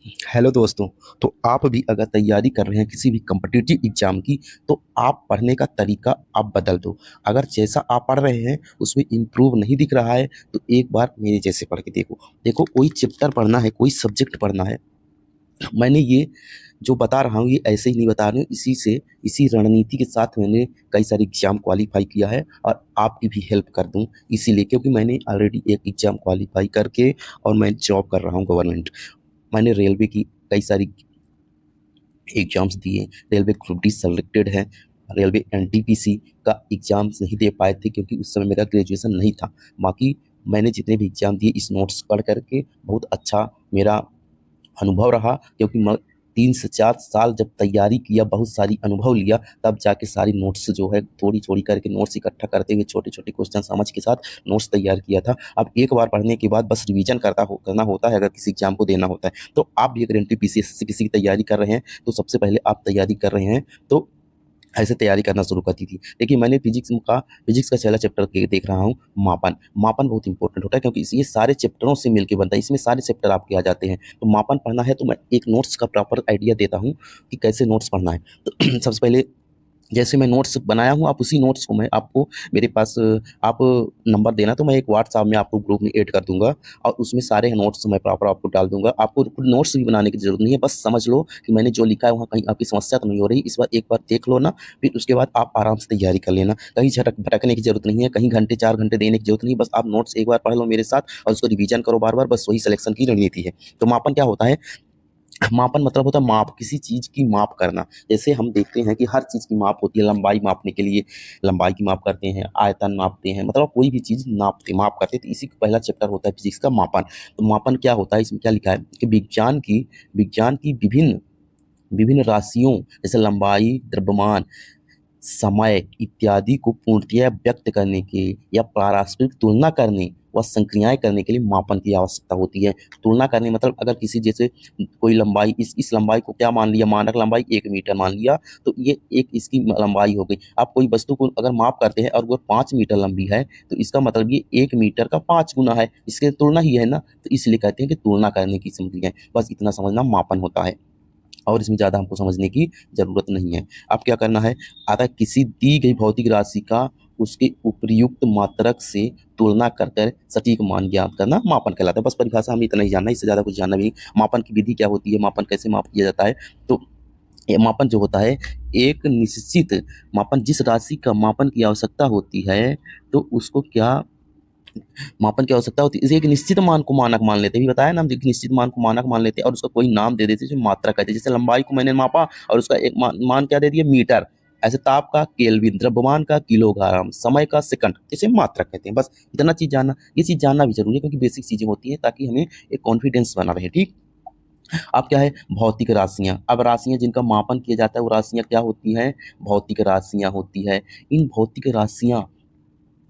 Hello दोस्तों। तो आप भी अगर तैयारी कर रहे हैं किसी भी कॉम्पिटिटिव एग्जाम की, तो आप पढ़ने का तरीका आप बदल दो। अगर जैसा आप पढ़ रहे हैं उसमें इम्प्रूव नहीं दिख रहा है, तो एक बार मेरे जैसे पढ़ के देखो। देखो, कोई चैप्टर पढ़ना है, कोई सब्जेक्ट पढ़ना है, मैंने ये जो बता रहा हूँ ये ऐसे ही नहीं बता रहा हूँ, इसी रणनीति के साथ मैंने कई सारे एग्जाम क्वालिफाई किया है और आपकी भी हेल्प कर दूँ इसीलिए, क्योंकि मैंने ऑलरेडी एक एग्जाम क्वालिफाई करके और मैं जॉब कर रहा हूँ गवर्नमेंट। मैंने रेलवे की कई सारी एग्जाम्स दिए। रेलवे ग्रुप डी सेलेक्टेड है। रेलवे एनटीपीसी का एग्जाम्स नहीं दे पाए थे क्योंकि उस समय मेरा ग्रेजुएशन नहीं था। बाकी मैंने जितने भी एग्जाम दिए इस नोट्स पढ़ करके बहुत अच्छा मेरा अनुभव रहा, क्योंकि मैं 3 से 4 साल जब तैयारी किया, बहुत सारी अनुभव लिया, तब जाके सारी नोट्स जो है थोड़ी थोड़ी करके नोट्स इकट्ठा करते हुए छोटे छोटे क्वेश्चन समझ के साथ नोट्स तैयार किया था। अब एक बार पढ़ने के बाद बस रिवीजन करना होता है अगर किसी एग्जाम को देना होता है। तो आप भी अगर एनटीपीसी से किसी की तैयारी कर रहे हैं, तो सबसे पहले आप तैयारी कर रहे हैं तो ऐसे तैयारी करना शुरू कर दी थी। देखिए, मैंने फिजिक्स का पहला चैप्टर देख रहा हूँ, मापन। मापन बहुत इंपॉर्टेंट होता है क्योंकि ये सारे चैप्टरों से मिलके बनता है, इसमें सारे चैप्टर आपके आ जाते हैं। तो मापन पढ़ना है तो मैं एक नोट्स का प्रॉपर आइडिया देता हूँ कि कैसे नोट्स पढ़ना है। तो सबसे पहले जैसे मैं नोट्स बनाया हूँ, आप उसी नोट्स को मैं आपको मेरे पास आप नंबर देना, तो मैं एक व्हाट्सएप में आपको ग्रुप में ऐड कर दूंगा और उसमें सारे नोट्स मैं प्रॉपर आपको डाल दूंगा। आपको नोट्स भी बनाने की जरूरत नहीं है, बस समझ लो कि मैंने जो लिखा है वहाँ कहीं आपकी समस्या तो नहीं हो रही। इस बार एक बार देख लो ना, फिर उसके बाद आप आराम से तैयारी कर लेना। कहीं झटक भटकने की जरूरत नहीं है, कहीं घंटे 4 घंटे देने की जरूरत नहीं है। बस आप नोट्स एक बार पढ़ लो मेरे साथ और उसको रिवीजन करो बार बार, बस वही सिलेक्शन की रणनीति है। तो मापन क्या होता है? मापन मतलब होता है माप, किसी चीज़ की माप करना। जैसे हम देखते हैं कि हर चीज़ की माप होती है, लंबाई मापने के लिए लंबाई की माप करते हैं, आयतन मापते हैं, मतलब कोई भी चीज़ माप करते हैं। तो इसी का पहला चैप्टर होता है फिजिक्स का, मापन। तो मापन क्या होता है, इसमें क्या लिखा है कि विज्ञान की विभिन्न विभिन्न राशियों जैसे लंबाई, द्रव्यमान, समय इत्यादि को पूर्णतया व्यक्त करने के या पारस्परिक तुलना करने व संक्रियाएं करने के लिए मापन की आवश्यकता होती है। तुलना करने मतलब अगर किसी जैसे कोई लंबाई, इस लंबाई को क्या मान लिया, मानक लंबाई 1 मीटर मान लिया, तो ये एक इसकी लंबाई हो गई। आप कोई वस्तु को अगर माप करते हैं और वो 5 मीटर लंबी है, तो इसका मतलब ये 1 मीटर का 5 गुना है, इसके तुलना ही है ना। तो इसलिए कहते हैं कि तुलना करने की संक्रिया। बस इतना समझना मापन होता है और इसमें ज़्यादा हमको समझने की ज़रूरत नहीं है। अब क्या करना है, अगर किसी दी गई भौतिक राशि का उसके उपर्युक्त मात्रक से तुलना कर कर सटीक मान ज्ञात करना मापन कहलाता है। बस परिभाषा हमें इतना ही जानना है, इससे ज़्यादा कुछ जानना भी नहीं। मापन की विधि क्या होती है, मापन कैसे माप किया जाता है? तो ये मापन जो होता है, एक निश्चित मापन, जिस राशि का मापन की आवश्यकता होती है, तो उसको क्या मापन की आवश्यकता होती है, इसे एक निश्चित मान को मानक मान लेते हैं। भी बताया ना, हम एक निश्चित मान को मानक मान लेते हैं और उसका कोई नाम दे देते हैं जो मात्रा कहते हैं। जैसे लंबाई को मैंने मापा और उसका एक मान क्या दे दिया, मीटर। ऐसे ताप का केल्विन, द्रव्यमान का किलोग्राम, समय का सेकंड, इसे मात्रा कहते हैं। बस इतना चीज जानना, ये चीज जानना भी जरूरी है क्योंकि बेसिक चीजें होती हैं ताकि हमें एक कॉन्फिडेंस बना रहे। ठीक। अब क्या है, भौतिक राशियां। अब राशियां जिनका मापन किया जाता है वो राशियां क्या होती हैं, भौतिक राशियां होती है। इन भौतिक राशियां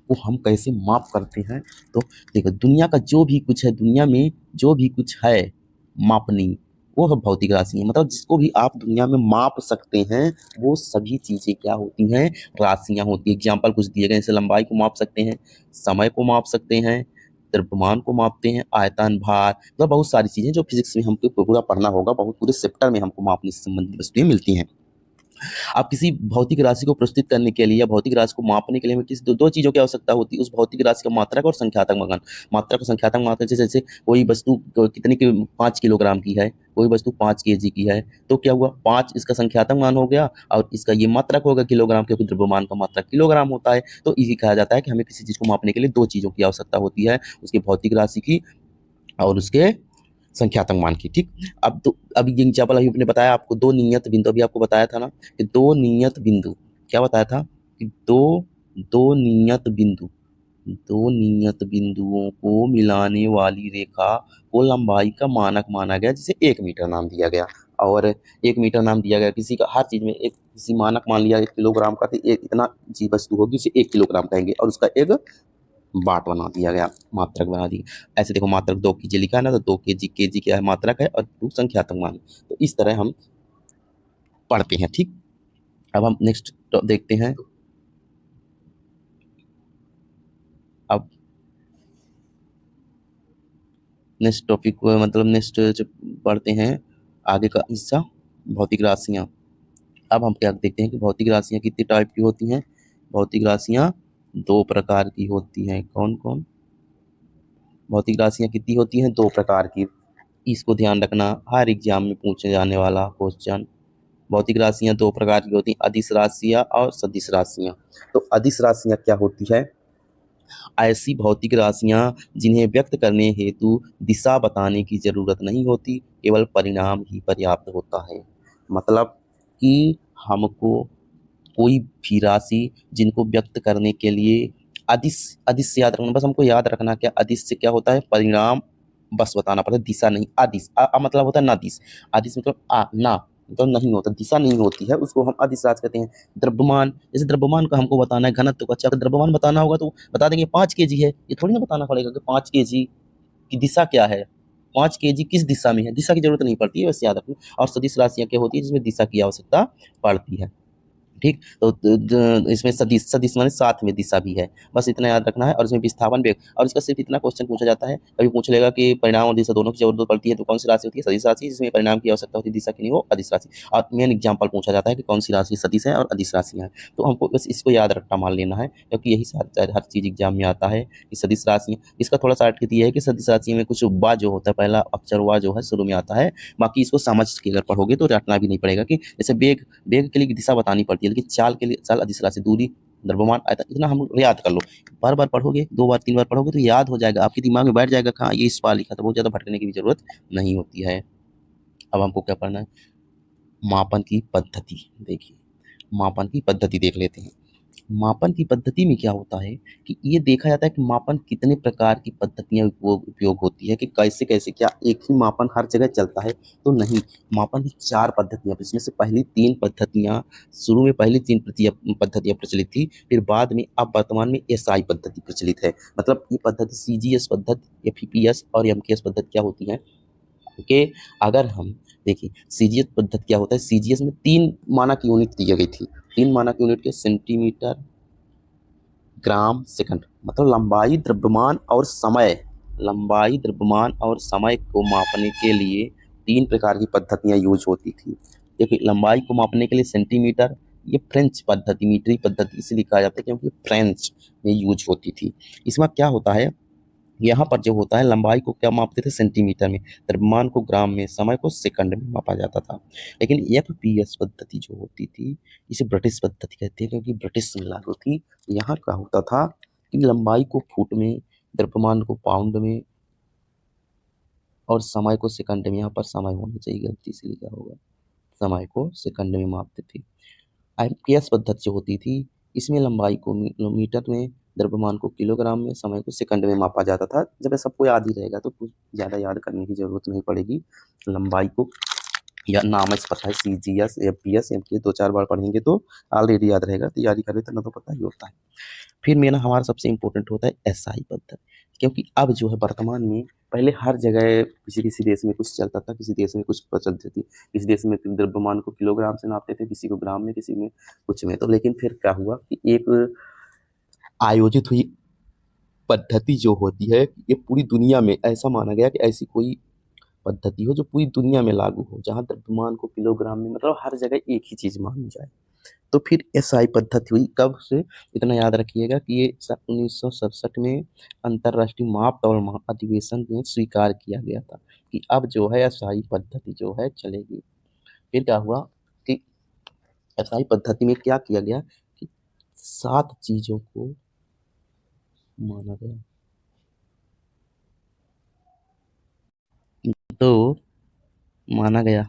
को हम कैसे माप करते हैं? तो देखो, दुनिया का जो भी कुछ है, दुनिया में जो भी कुछ है मापनीय, वो है भौतिक राशि है। मतलब जिसको भी आप दुनिया में माप सकते हैं, वो सभी चीज़ें क्या होती हैं, राशियाँ होती हैं। एग्जाम्पल कुछ दिए गए, जैसे लंबाई को माप सकते हैं, समय को माप सकते हैं, द्रव्यमान को मापते हैं, आयतन, भार, मतलब बहुत सारी चीज़ें जो फिजिक्स में हमको पूरा पढ़ना होगा, बहुत पूरे चैप्टर में हमको मापने से संबंधित वस्तुएं मिलती हैं। आप किसी भौतिक राशि को प्रस्तुत करने के लिए या भौतिक राशि को मापने के लिए हमें किसी दो चीज़ों की आवश्यकता होती है, उस भौतिक राशि का मात्रक और संख्यात्मक मान। मात्रक और संख्यात्मक मात्रक, जैसे जैसे कोई वस्तु कितने की, 5 किलोग्राम की है, कोई वस्तु 5 केजी की है, तो क्या हुआ, 5 इसका संख्यात्मक मान हो गया और इसका ये मात्रक होगा किलोग्राम, क्योंकि द्रव्यमान का मात्रक किलोग्राम होता है। तो इसी कहा जाता है कि हमें किसी चीज़ को मापने के लिए दो चीज़ों की आवश्यकता होती है, उसकी भौतिक राशि की और उसके संख्यात्मक मान की। ठीक। अब तो अभी ये एग्जाम्पल अभी आपने बताया आपको, दो नियत बिंदु, अभी आपको बताया था ना कि दो नियत बिंदु, क्या बताया था कि दो नियत बिंदु, दो नियत बिंदुओं को मिलाने वाली रेखा को लंबाई का मानक माना गया, जिसे 1 मीटर नाम दिया गया। और 1 मीटर नाम दिया गया किसी का, हर चीज में एक किसी मानक मान लिया 1 किलोग्राम का, तो एक इतना चीज वस्तु होगी उसे 1 किलोग्राम कहेंगे और उसका एक बाट बना दिया गया, मात्रक बना दी। ऐसे देखो, मात्रक 2 केजी लिखा है ना, तो 2 केजी, केजी क्या है, मात्रक है, और टू संख्यात्मक मान। तो इस तरह हम पढ़ते हैं। ठीक। अब हम नेक्स्ट देखते हैं। अब नेक्स्ट टॉपिक, मतलब नेक्स्ट जो पढ़ते हैं आगे का हिस्सा भौतिक राशियाँ। अब हम क्या देखते हैं कि भौतिक राशियाँ कितने टाइप की होती हैं। भौतिक राशियाँ 2 प्रकार की होती हैं। कौन-कौन? भौतिक राशियाँ कितनी होती हैं? 2 प्रकार की। इसको ध्यान रखना, हर एग्ज़ाम में पूछे जाने वाला क्वेश्चन। भौतिक राशियाँ 2 प्रकार की होती हैं, अदिश राशियाँ और सदिश राशियाँ। तो अदिश राशियाँ क्या होती है? ऐसी भौतिक राशियाँ जिन्हें व्यक्त करने हेतु दिशा बताने की ज़रूरत नहीं होती, केवल परिणाम ही पर्याप्त होता है। मतलब कि हमको कोई भी राशि जिनको व्यक्त करने के लिए अदिश अदिश से याद रखना, बस हमको याद रखना क्या अदिश से क्या होता है, परिणाम बस बताना पड़ता है, दिशा नहीं। अदिश मतलब होता है नादिश, अदिश मतलब ना मतलब नहीं होता, दिशा नहीं होती है, उसको हम अदिश राशि कहते हैं। द्रव्यमान, जैसे द्रव्यमान का हमको बताना है घनत्व का, अच्छा अगर द्रव्यमान बताना होगा तो बता देंगे 5 केजी है, ये थोड़ी ना बताना पड़ेगा कि 5 केजी की दिशा क्या है, 5 केजी किस दिशा में है, दिशा की जरूरत नहीं पड़ती है, बस याद रखना। और सदिश राशियाँ क्या होती है जिसमें दिशा की आवश्यकता पड़ती है। ठीक, तो इसमें सदिश सदिश माने साथ में दिशा भी है, बस इतना याद रखना है। और इसमें विस्थापन वेग, और इसका सिर्फ इतना क्वेश्चन पूछा जाता है, कभी पूछ लेगा कि परिणाम और दिशा दोनों की जरूरत पड़ती है तो कौन सी राशि होती है, सदिश राशि। जिसमें परिणाम की आवश्यकता होती है, दिशा की नहीं, वो अदिश राशि। और मेन एग्जाम्पल पूछा जाता है कि कौन सी राशि सदिश है और अदिश राशि है, तो हमको बस इसको याद रखना मान लेना है, क्योंकि यही हर चीज़ एग्जाम में आता है कि सदिश राशि। इसका थोड़ा सा अर्थ ये है कि सदिश राशि में कुछ वा जो होता है, पहला अक्षर वा जो है शुरू में आता है, बाकी इसको समझ के अगर पढ़ोगे तो रटना भी नहीं पड़ेगा। कि जैसे वेग, वेग के लिए दिशा बतानी पड़ती है, लेकिन चाल के लिए चाल अदिश राशि, दूरी, द्रव्यमान, आयतन, इतना हम याद कर लो। बार बार पढ़ोगे, 2 बार 3 बार पढ़ोगे तो याद हो जाएगा, आपके दिमाग में बैठ जाएगा कि हाँ ये इस बार लिखा था, बहुत ज़्यादा भटकने की भी ज़रूरत नहीं होती है। अब हमको क्या पढ़ना है? मापन की पद्धति। देखिए, मापन की पद्धति देख लेते हैं। मापन की पद्धति में क्या होता है कि ये देखा जाता है कि मापन कितने प्रकार की पद्धतियाँ उपयोग होती है, कि कैसे-कैसे, क्या एक ही मापन हर जगह चलता है? तो नहीं, मापन की 4 पद्धतियाँ, इसमें से पहली 3 पद्धतियाँ, शुरू में पहली 3 पद्धतियाँ प्रचलित थी, फिर बाद में अब वर्तमान में एसआई पद्धति प्रचलित है। मतलब ये पद्धति सीजीएस पद्धति, एफईपीएस और एमकेएस पद्धति क्या होती है कि अगर हम देखिए सीजीएस पद्धति क्या होता है, सीजीएस में 3 मानक यूनिट दी गई थी। 3 मानक यूनिट के सेंटीमीटर, ग्राम, सेकंड, मतलब लंबाई, द्रव्यमान और समय। लंबाई, द्रव्यमान और समय को मापने के लिए 3 प्रकार की पद्धतियाँ यूज़ होती थी। देखिए लंबाई को मापने के लिए सेंटीमीटर, ये फ्रेंच पद्धति, मीटरी पद्धति इसलिए कहा जाता है क्योंकि फ्रेंच में यूज़ होती थी। इसमें क्या होता है, यहाँ पर जो होता है लंबाई को क्या मापते थे, सेंटीमीटर में, द्रव्यमान को ग्राम में, समय को सेकंड में मापा जाता था। लेकिन एफपीएस पद्धति जो होती थी, इसे ब्रिटिश पद्धति कहते हैं क्योंकि ब्रिटिश में लागू थी। यहाँ क्या होता था कि लंबाई को फुट में, द्रव्यमान को पाउंड में और समय को सेकंड में, यहाँ पर समय होना चाहिए, गलती से लिखा होगा, समय को सेकंड में मापते थे। आईपीएस पद्धति जो होती थी, इसमें लंबाई को मीटर में, द्रव्यमान को किलोग्राम में, समय को सेकंड में मापा जाता था। जब ये सबको याद ही रहेगा तो कुछ ज़्यादा याद करने की ज़रूरत नहीं पड़ेगी। लंबाई को या नाम है पता है, सीजीएस, एफपीएस, एमपीएस 2-4 बार पढ़ेंगे तो ऑलरेडी याद रहेगा, तैयारी कर लेते ना तो पता ही होता है। फिर मेरा हमारा सबसे इम्पोर्टेंट होता है एसआई पद्धति, क्योंकि अब जो है वर्तमान में, पहले हर जगह किसी-किसी देश में कुछ चलता था, किसी देश में कुछ प्रचलित थी। किसी देश में द्रव्यमान को किलोग्राम से नापते थे, किसी को ग्राम में, किसी में कुछ में। तो लेकिन फिर क्या हुआ कि एक आयोजित हुई पद्धति जो होती है, ये पूरी दुनिया में ऐसा माना गया कि ऐसी कोई पद्धति हो जो पूरी दुनिया में लागू हो, जहाँ द्रव्यमान को किलोग्राम में, मतलब हर जगह एक ही चीज़ मानी जाए। तो फिर एसआई पद्धति हुई, कब से, इतना याद रखिएगा कि ये 1967 में अंतर्राष्ट्रीय माप तौल अधिवेशन में स्वीकार किया गया था कि अब जो है एसआई पद्धति जो है चलेगी। फिर क्या हुआ कि एसआई पद्धति में क्या किया गया कि 7 चीज़ों को माना गया। तो माना गया,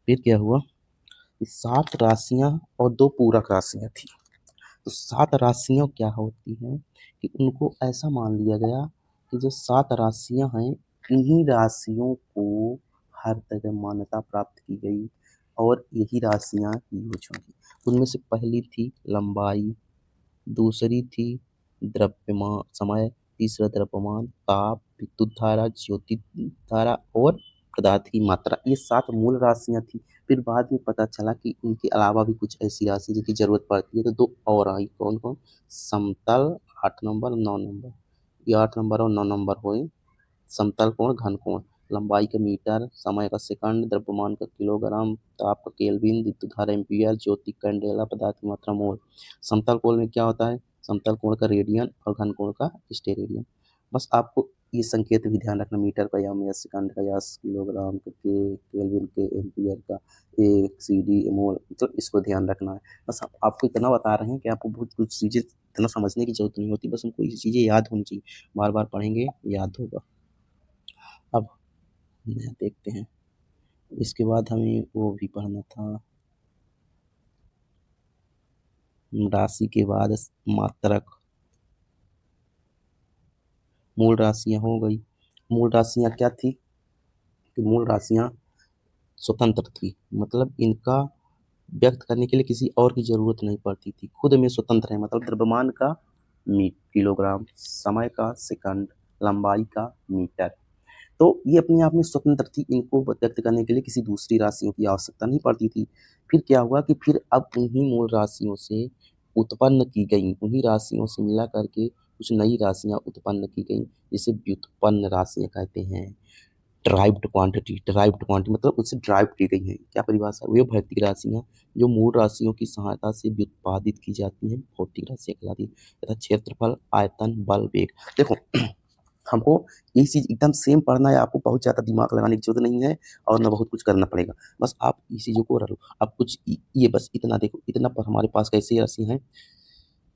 फिर क्या हुआ कि 7 राशियाँ और 2 पूरक राशियाँ थी। तो 7 राशियाँ क्या होती हैं कि उनको ऐसा मान लिया गया कि जो 7 राशियाँ हैं, इन्हीं राशियों को हर जगह मान्यता प्राप्त की गई और यही राशियाँ यूज होंगी। उनमें से पहली थी लंबाई, दूसरी थी द्रव्यमान समय, तीसरा द्रव्यमान, ताप, विद्युत धारा, ज्योति धारा और पदार्थ की मात्रा। ये 7 मूल राशियाँ थी। फिर बाद में पता चला कि इनके अलावा भी कुछ ऐसी राशि जिनकी ज़रूरत पड़ती है, तो 2 और आई, कौन-कौन? समतल 8 नंबर, 9 नंबर। ये 8 नंबर और 9 नंबर हुए समतल कोण, घन कोण। लंबाई का मीटर, समय का सेकंड, द्रव्यमान का किलोग्राम, ताप का केल्विन, विद्युत धारा एम्पीयर, ज्योति कैंडेला, पदार्थ की मात्रा मोल। समतल कोण में क्या होता है? समतल कोण का रेडियन और घन कोण का स्टेरेडियन। बस आपको ये संकेत भी ध्यान रखना, मीटर का या सेकंड का या किलोग्राम का, के केल्विन के, एम्पीयर का, ए CD मोल, तो इसको ध्यान रखना है। बस आपको इतना बता रहे हैं कि आपको बहुत कुछ चीज़ें इतना समझने की ज़रूरत नहीं होती, बस हमको ये चीज़ें याद होनी चाहिए। बार-बार पढ़ेंगे याद होगा। अब देखते हैं, इसके बाद हमें वो भी पढ़ना था, राशि के बाद मात्रक। मूल राशियाँ हो गई। मूल राशियाँ क्या थी कि मूल राशियाँ स्वतंत्र थी, मतलब इनका व्यक्त करने के लिए किसी और की ज़रूरत नहीं पड़ती थी, खुद में स्वतंत्र है। मतलब द्रव्यमान का किलोग्राम, समय का सेकंड, लंबाई का मीटर, तो ये अपने आप में स्वतंत्र थी, इनको व्यक्त करने के लिए किसी दूसरी राशियों की आवश्यकता नहीं पड़ती थी। फिर क्या हुआ कि फिर अब उन्हीं मूल राशियों से उत्पन्न की गई, उन्हीं राशियों से मिला करके कुछ नई राशियाँ उत्पन्न की गई, जिसे व्युत्पन्न राशियाँ कहते हैं। ड्राइव्ड क्वांटिटी मतलब उससे ड्राइव की गई हैं। क्या परिभाषा? वे भौतिक राशियाँ जो मूल राशियों की सहायता से व्युत्पादित की जाती हैं, भौतिक राशियाँ कहलाती हैं। तथा क्षेत्रफल, आयतन, बल, वेग। देखो हमको ये चीज़ एकदम सेम पढ़ना है, आपको बहुत ज़्यादा दिमाग लगाने की ज़रूरत नहीं है और ना बहुत कुछ करना पड़ेगा। बस आप इस चीज़ों को रट लो। अब कुछ ये बस इतना देखो, इतना पर हमारे पास कैसी राशि हैं,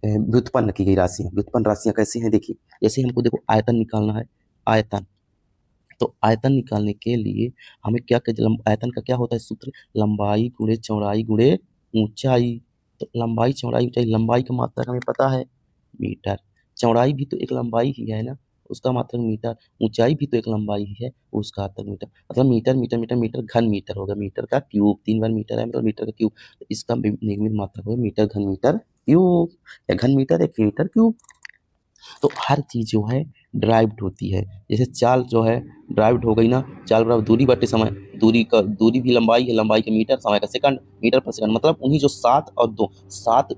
व्युत्पन्न की गई राशियाँ। व्युत्पन्न राशियाँ कैसी हैं देखिए, जैसे हमको देखो आयतन निकालना है, आयतन। तो आयतन निकालने के लिए हमें क्या आयतन का क्या होता है सूत्र? लंबाई गुणे चौड़ाई गुणे ऊंचाई। तो लंबाई चौड़ाई ऊंचाई, लंबाई का मात्रक हमें पता है मीटर, चौड़ाई भी तो एक लंबाई ही है ना, उसका मात्रक मीटर, ऊंचाई भी तो एक लंबाई ही है, उसका मात्रक मीटर। मतलब मीटर मीटर मीटर मीटर घन मीटर होगा, मीटर का क्यूब, 3 बार मीटर है मतलब मीटर का क्यूब, तो इसका निगमित मात्रक होगा मीटर घन मीटर क्यूब, या घन मीटर एक मीटर क्यूब। तो हर चीज़ जो है ड्राइव्ड होती है। जैसे चाल जो है ड्राइव्ड हो गई ना, चाल बराबर दूरी बटे समय, दूरी भी लंबाई है, लंबाई का मीटर, समय का सेकंड, मीटर पर सेकंड। मतलब उन्हीं जो 7 और 2 7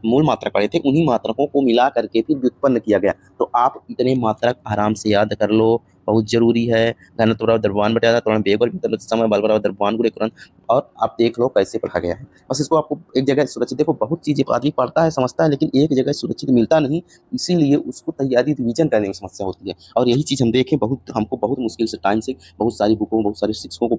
मूल मात्रक पड़े थे, उन्हीं मात्रकों को मिला करके फिर व्युत्पन्न किया गया। तो आप इतने मात्रक आराम से याद कर लो, बहुत ज़रूरी है। घनत्व बराबर द्रव्यमान बटा त्वरण, वेग बराबर समय, बल बराबर द्रव्यमान गुणे त्वरण। और आप देख लो कैसे पढ़ा गया है। बस इसको आपको एक जगह सुरक्षित, देखो बहुत चीज़ें आदमी पढ़ता है समझता है, लेकिन एक जगह सुरक्षित मिलता नहीं, इसीलिए उसको तैयारी रिवीजन करने में समस्या होती है। और यही चीज़ हम देखें, बहुत हमको बहुत मुश्किल से टाइम से बहुत सारी बुकों, बहुत सारे शिक्षकों को